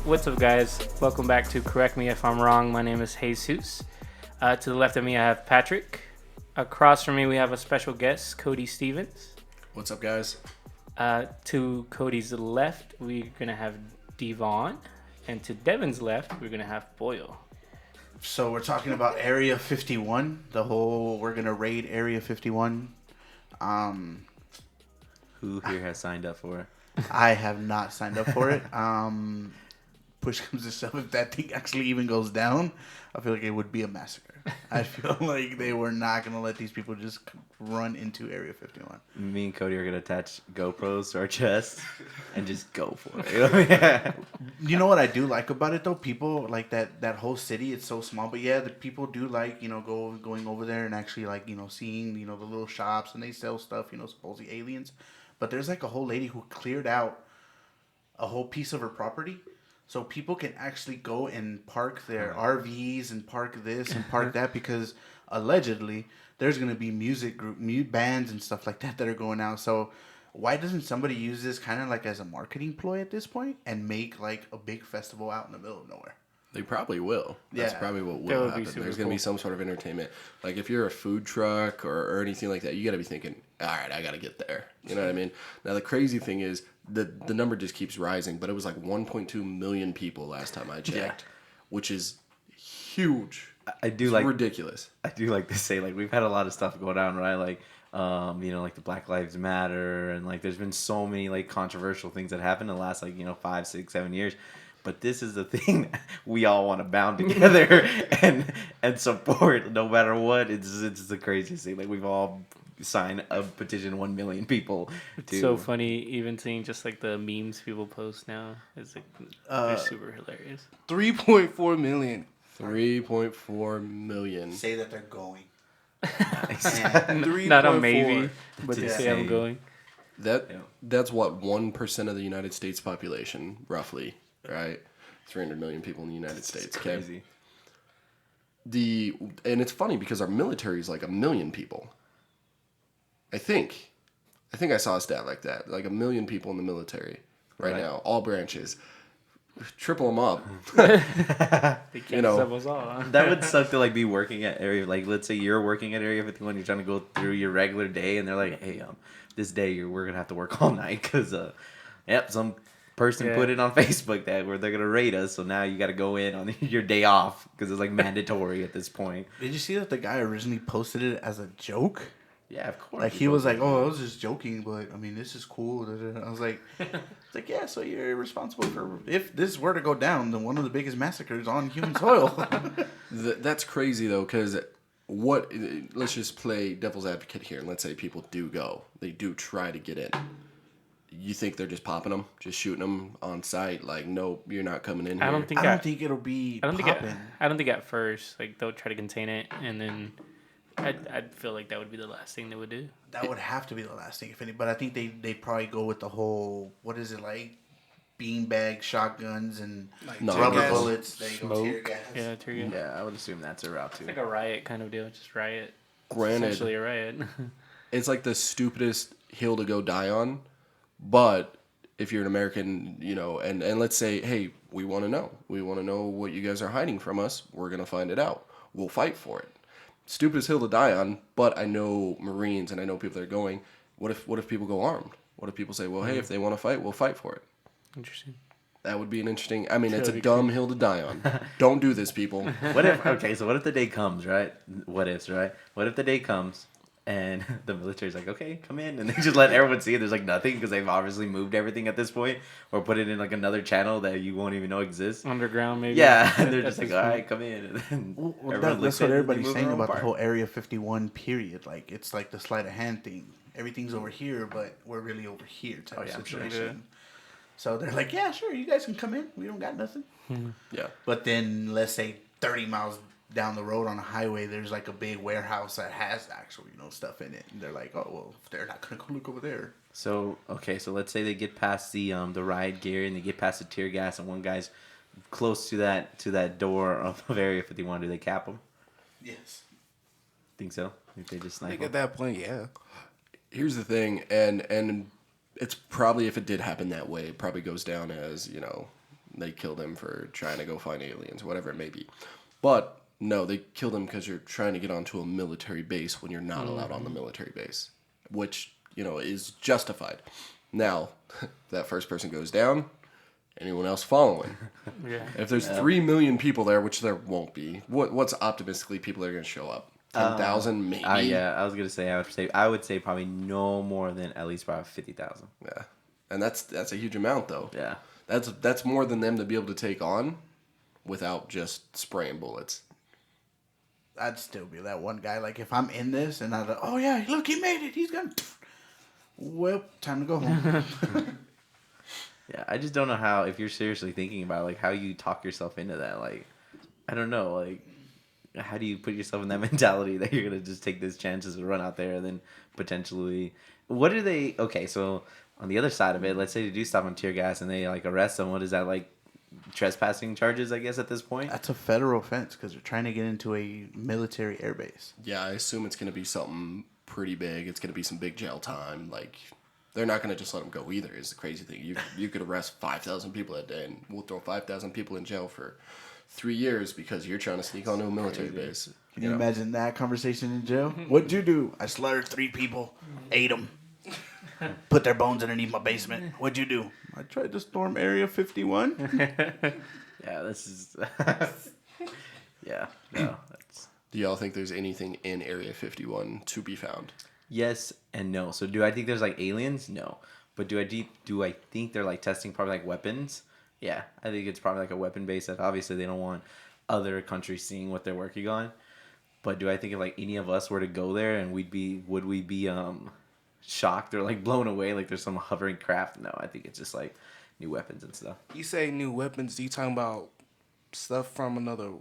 What's up, guys? Welcome back to Correct Me If I'm Wrong. My name is Jesus. To the left of me, I have Patrick. Across from me, we have a special guest, Cody Stevens. What's up, guys? To Cody's left, we're going to have Devon. And to Devin's left, we're going to have Boyle. So we're talking about Area 51. We're going to raid Area 51. Who here has signed up for it? I have not signed up for it. Push comes to shove, if that thing actually even goes down, I feel like it would be a massacre. I feel like they were not going to let these people just run into Area 51. Me and Cody are going to attach GoPros to our chest and just go for it. You know what I do like about it, though? People, like that whole city, it's so small. But yeah, the people do like, going over there and actually, like, seeing, the little shops. And they sell stuff, supposedly aliens. But there's, like, a whole lady who cleared out a whole piece of her property. So people can actually go and park their RVs and park this and park that because allegedly there's going to be music bands and stuff like that are going out. So why doesn't somebody use this kind of like as a marketing ploy at this point and make like a big festival out in the middle of nowhere? They probably will. That's probably what will happen. There's going to be some sort of entertainment. Like if you're a food truck or anything like that, you got to be thinking, all right, I got to get there. You know what I mean? Now, the crazy thing is the number just keeps rising, but it was like 1.2 million people last time I checked, which is huge. It's ridiculous. I do like to say, like, we've had a lot of stuff going on, right? Like, like the Black Lives Matter and like there's been so many like controversial things that happened in the last 5, 6, 7 years. But this is the thing that we all want to bound together and support no matter what. It's the craziest thing. Like we've all signed a petition, 1 million people. It's so funny, even seeing just like the memes people post now. It's like they're super hilarious. 3.4 million. 3.4 million. Say that they're going. Not a maybe, but they say I'm going. That's what 1% of the United States population, roughly. Right, 300 million people in the United States. Crazy. And it's funny because our military is like 1 million people. I think I saw a stat like that, like 1 million people in the military right now, all branches. Triple them up. They can't sub us all. Huh? That would suck to like be working at Area. Like let's say you're working at Area 51, you're trying to go through your regular day, and they're like, "Hey, this day we're gonna have to work all night because some person put it on Facebook that where they're gonna raid us, so now you got to go in on your day off because it's like mandatory at this point." Did you see that the guy originally posted it as a joke? Yeah, of course. Like he was like, "Oh, I was just joking, but I mean, this is cool." I was like, "It's like, yeah, so you're responsible for if this were to go down, then one of the biggest massacres on human soil." That's crazy though, because let's just play devil's advocate here, and let's say people do go, they do try to get in. You think they're just popping them, just shooting them on sight? Like, nope, you're not coming in here. I don't think it'll be popping. I don't think at first, like, they'll try to contain it, and then I'd feel like that would be the last thing they would do. That would have to be the last thing, if any. But I think they probably go with the whole, what is it, like, beanbag shotguns and like rubber bullets. They go tear gas. Yeah, tear gas. Yeah, I would assume that's a route too. It's like a riot kind of deal, just riot. Granted, essentially a riot. It's like the stupidest hill to go die on. But if you're an American, and let's say, hey, we want to know. We want to know what you guys are hiding from us. We're going to find it out. We'll fight for it. Stupidest hill to die on, but I know Marines and I know people that are going. What if people go armed? What if people say, well, hey, if they want to fight, we'll fight for it? Interesting. That would be an interesting... I mean, it's a dumb hill to die on. Don't do this, people. What if the day comes, right? What if the day comes... And the military's like, okay, come in. And they just let everyone see it. There's like nothing because they've obviously moved everything at this point or put it in like another channel that you won't even know exists. Underground, maybe. Yeah. And they're just like, all right, come in. And then that's what everybody's saying about the whole Area 51 period. Like, it's like the sleight of hand thing. Everything's over here, but we're really over here type of situation. Sure. So they're like, yeah, sure, you guys can come in. We don't got nothing. Yeah. But then, let's say 30 miles down the road on a highway, there's like a big warehouse that has actual, stuff in it, and they're like, oh well, they're not gonna go look over there. So let's say they get past the riot gear and they get past the tear gas, and one guy's close to that door of Area 51. Do they cap him? Yes. Think so? If they just snipe him? At that point, yeah. Here's the thing, and it's probably, if it did happen that way, it probably goes down as they killed him for trying to go find aliens, whatever it may be. But no, they killed him because you're trying to get onto a military base when you're not allowed on the military base, which, is justified. Now, that first person goes down, anyone else following? Yeah. If there's 3 million people there, which there won't be, what's optimistically people that are going to show up? 10,000 maybe? Yeah, I was going to say, I would say probably no more than at least about 50,000. Yeah. And that's a huge amount, though. Yeah. That's more than them to be able to take on without just spraying bullets. I'd still be that one guy. Like, if I'm in this and I'm like, oh, yeah, look, he made it. He's going to... Well, time to go home. Yeah, I just don't know how, if you're seriously thinking about it, like, how you talk yourself into that. Like, I don't know. Like, how do you put yourself in that mentality that you're going to just take these chances to run out there and then potentially... What do they... Okay, so on the other side of it, let's say they do stop on tear gas and they, like, arrest them. What is that, like, trespassing charges, I guess, at this point? That's a federal offense because they're trying to get into a military airbase. Yeah, I assume it's going to be something pretty big. It's going to be some big jail time. Like, they're not going to just let them go either, is the crazy thing. You could arrest 5,000 people that day, and we'll throw 5,000 people in jail for 3 years because you're trying to sneak onto a military base. Can you imagine that conversation in jail? What'd you do? I slaughtered 3 people, ate them, put their bones underneath my basement. What'd you do? I tried to storm Area 51. Yeah, this is... yeah, no. That's... Do y'all think there's anything in Area 51 to be found? Yes and no. So do I think there's like aliens? No. But do I think they're like testing probably like weapons? Yeah, I think it's probably like a weapon base that obviously they don't want other countries seeing what they're working on. But do I think if like any of us were to go there and would we be shocked or like blown away like there's some hovering craft? No, I think it's just like new weapons and stuff. You say new weapons, do you talking about stuff from another...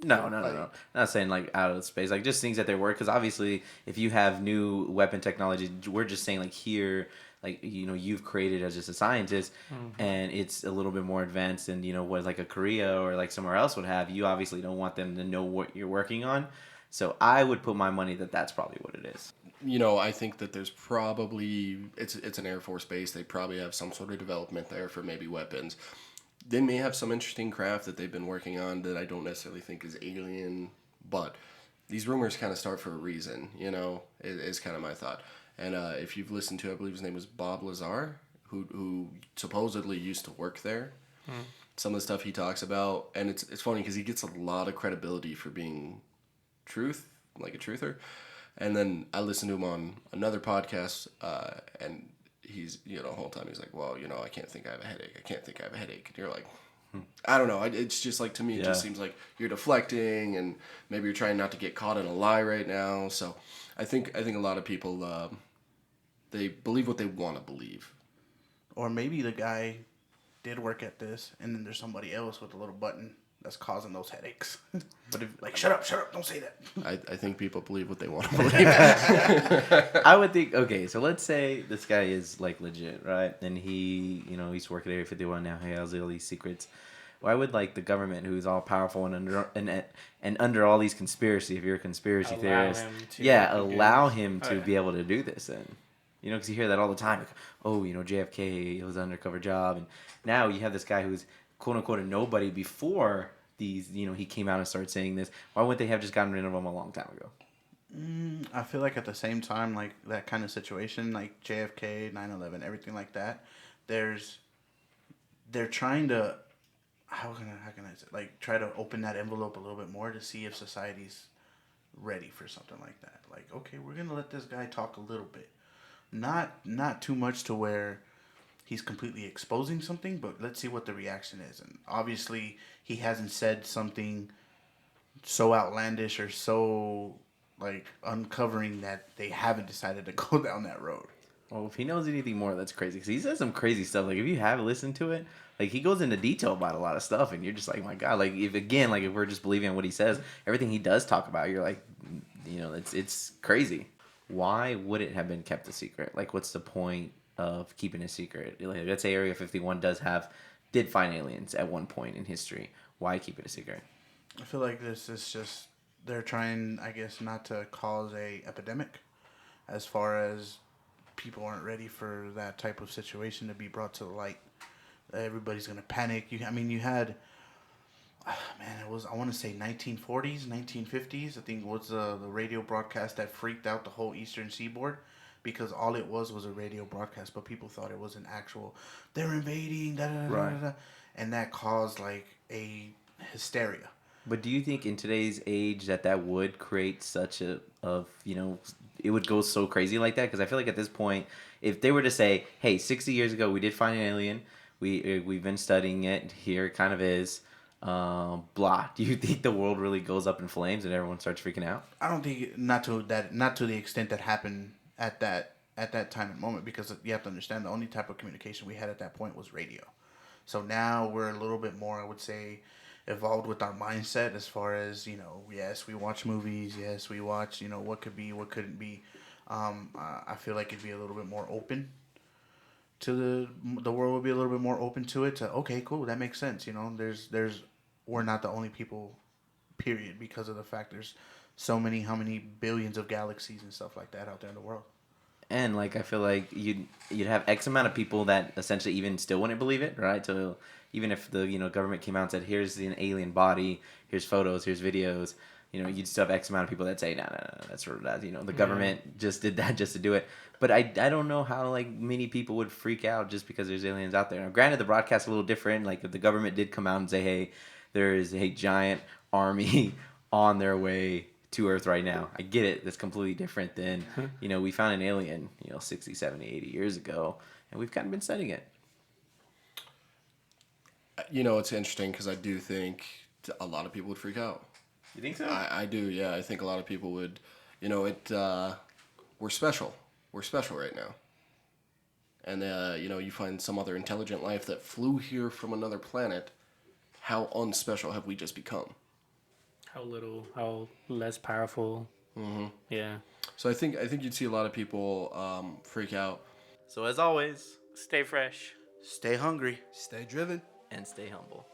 No. Not saying like out of space, like just things that they work. Because obviously, if you have new weapon technology, we're just saying like here, like you've created as just a scientist, and it's a little bit more advanced than what like a Korea or like somewhere else would have. You obviously don't want them to know what you're working on, so I would put my money that that's probably what it is. I think that there's probably it's an Air Force base. They probably have some sort of development there for maybe weapons. They may have some interesting craft that they've been working on that I don't necessarily think is alien, but these rumors kind of start for a reason, is kind of my thought. And if you've listened to, I believe his name was Bob Lazar, who supposedly used to work there. Some of the stuff he talks about, and it's funny because he gets a lot of credibility for being like a truther. And then I listened to him on another podcast, and he's, the whole time he's like, well, I can't think I have a headache. I can't think I have a headache. And you're like, I don't know. It's just like, to me, it just seems like you're deflecting and maybe you're trying not to get caught in a lie right now. So I think a lot of people, they believe what they want to believe. Or maybe the guy did work at this and then there's somebody else with a little button that's causing those headaches. But if like, shut up, don't say that. I think people believe what they want to believe. I would think, okay, so let's say this guy is like legit, right? And he, he's working at Area 51 now. He has all these secrets. Why would like the government, who's all powerful and under all these conspiracy, if you're a conspiracy theorist, allow him to be able to do this? And because you hear that all the time. Like, oh, JFK, it was an undercover job, and now you have this guy who's quote unquote a nobody before these. He came out and started saying this. Why wouldn't they have just gotten rid of him a long time ago? I feel like at the same time, like that kind of situation, like JFK, 9/11, everything like that, they're trying to, how can I say, like try to open that envelope a little bit more to see if society's ready for something like that. Like, okay, we're gonna let this guy talk a little bit, not too much to where he's completely exposing something, but let's see what the reaction is. And obviously, he hasn't said something so outlandish or so like uncovering that they haven't decided to go down that road. Well, if he knows anything more, that's crazy. Because he says some crazy stuff. Like, if you have listened to it, like, he goes into detail about a lot of stuff, and you're just like, my God. Like, if we're just believing in what he says, everything he does talk about, you're like, it's crazy. Why would it have been kept a secret? Like, what's the point of keeping a secret? Like, let's say Area 51 did find aliens at one point in history. Why keep it a secret? I feel like this is just, they're trying, I guess, not to cause a epidemic, as far as people aren't ready for that type of situation to be brought to the light. everybody's gonna panic. I mean, you had, man, it was, I want to say 1940s, 1950s. I think it was the radio broadcast that freaked out the whole Eastern Seaboard, because all it was a radio broadcast, but people thought it was an actual, they're invading, da da da da da, and that caused like a hysteria. But do you think in today's age that would create such it would go so crazy like that? Because I feel like at this point, if they were to say, hey, 60 years ago we did find an alien, we've been studying it, here it kind of is, blah. Do you think the world really goes up in flames and everyone starts freaking out? I don't think, not to the extent that happened at that time and moment, because you have to understand the only type of communication we had at that point was radio. So now we're a little bit more, I would say, evolved with our mindset, as far as, yes, we watch movies, yes, we watch, what could be, what couldn't be. I feel like it'd be a little bit more open to the world would be a little bit more open to it, to, okay, cool, that makes sense. There's we're not the only people, period, because of the fact there's so many, how many billions of galaxies and stuff like that out there in the world. And like I feel like you'd have X amount of people that essentially even still wouldn't believe it, right? So even if the government came out and said, here's an alien body, here's photos, here's videos, you'd still have X amount of people that say, no, that's sort of that. The government just did that just to do it. But I don't know how like many people would freak out just because there's aliens out there. Now, granted, the broadcast's a little different. Like if the government did come out and say, hey, there is a giant army on their way to Earth right now, I get it. That's completely different than, we found an alien, 60, 70, 80 years ago, and we've kind of been studying it. It's interesting because I do think a lot of people would freak out. You think so? I do, yeah. I think a lot of people would, we're special. We're special right now. And, you find some other intelligent life that flew here from another planet. How unspecial have we just become? How less powerful. Mm-hmm. Yeah. So I think you'd see a lot of people freak out. So as always, Stay fresh. Stay hungry. Stay driven. and stay humble.